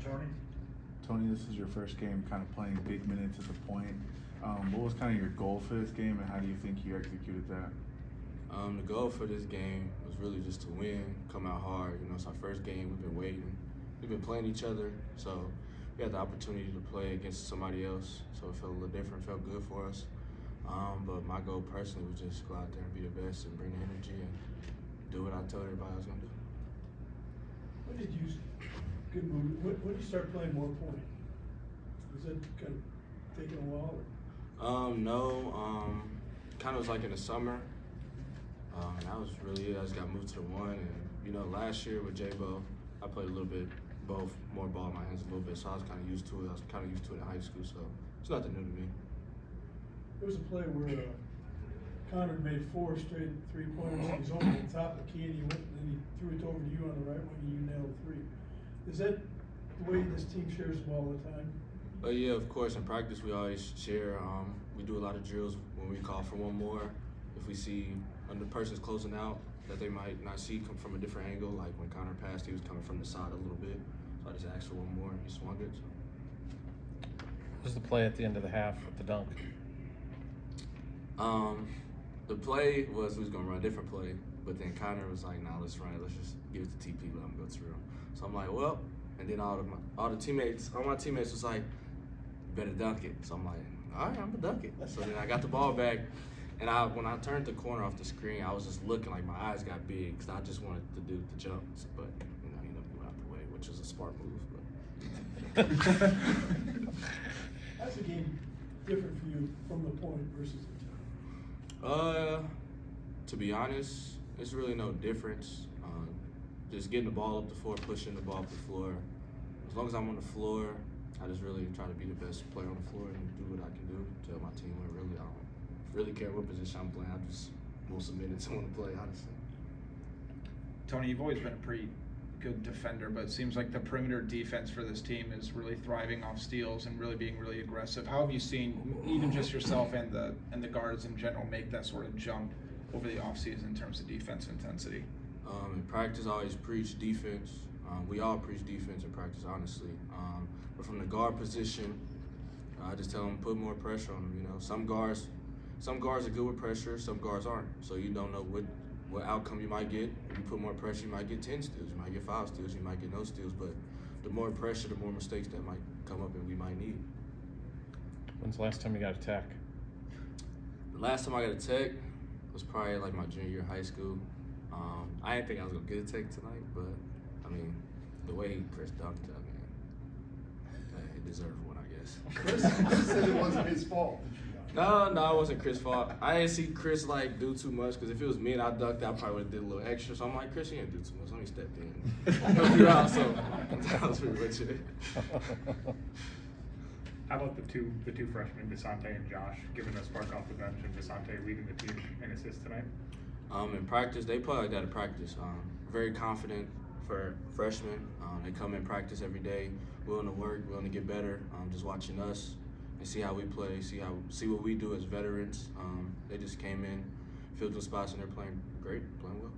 Tony? Tony, this is your first game kind of playing big minutes at the point. What was kind of your goal for this game, and how do you think you executed that? The goal for this game was really just to win, come out hard. You know, it's our first game. We've been waiting. We've been playing each other, so we had the opportunity to play against somebody else, so it felt a little different, felt good for us. But my goal personally was just go out there and be the best and bring the energy and do what I told everybody I was going to do. When did you, good move, when did you start playing more point? Was that kind of taking a while? No, kind of was like in the summer. That was really it. I just got moved to the one, and you know, last year with J-Bo, I played a little bit, both more ball in my hands a little bit, so I was kind of used to it. I was kind of used to it in high school, so it's nothing new to me. There was a play where Connor made 4 straight 3-pointers. He was over the top of the key, and he went, and then he threw it over to you on the right wing, and you nailed 3. Is that the way this team shares the ball all the time? Yeah, of course. In practice, we always share. We do a lot of drills when we call for one more. If we see when the person's closing out that they might not see come from a different angle, like when Connor passed, he was coming from the side a little bit. So I just asked for one more, and he swung it. So. What was the play at the end of the half with the dunk? The play was we was gonna run a different play, but then Connor was like, "Nah, let's run it. Let's just give it to TP. Let him go through." So I'm like, "Well," and then all my teammates was like, "You better dunk it." So I'm like, "All right, I'm gonna dunk it." So then I got the ball back, and when I turned the corner off the screen, I was just looking like my eyes got big because I just wanted to do the jump, but you know, he ended up out the way, which was a smart move. But. How's the game different for you from the point versus the top? To be honest, it's really no difference. Just getting the ball up the floor, pushing the ball up the floor. As long as I'm on the floor, I just really try to be the best player on the floor and do what I can do to help my team win. Really, I don't really care what position I'm playing. I just most of the minutes I want to play, honestly. Tony, you've always been a pretty good defender, but it seems like the perimeter defense for this team is really thriving off steals and really being really aggressive. How have you seen even just yourself and the guards in general make that sort of jump over the offseason in terms of defense intensity? In practice, I always preach defense. We all preach defense in practice, honestly. But from the guard position, I just tell them put more pressure on them. You know, some guards are good with pressure, some guards aren't. So you don't know what outcome you might get. If you put more pressure, you might get 10 steals, you might get 5 steals, you might get no steals. But the more pressure, the more mistakes that might come up and we might need. When's the last time you got a tech? The last time I got a tech was probably like my junior year of high school. I didn't think I was gonna get a tech tonight, but I mean, the way Chris dunked, I mean, he deserved one, I guess. Chris said it wasn't his fault. No, it wasn't Chris' fault. I didn't see Chris like do too much because if it was me and I dunked, I probably would have did a little extra. So I'm like, Chris, you didn't do too much. Let me step in. Help you out. So that was pretty much it. How about the two freshmen, Desante and Josh, giving a spark off the bench, and Desante leading the team in assists tonight? In practice, they play like that in practice. Very confident for freshmen. They come in practice every day, willing to work, willing to get better. Just watching us and see how we play, see what we do as veterans. They just came in, filled the spots, and they're playing great, playing well.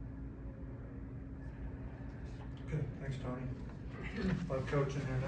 Good, thanks, Tony. Love coaching here next.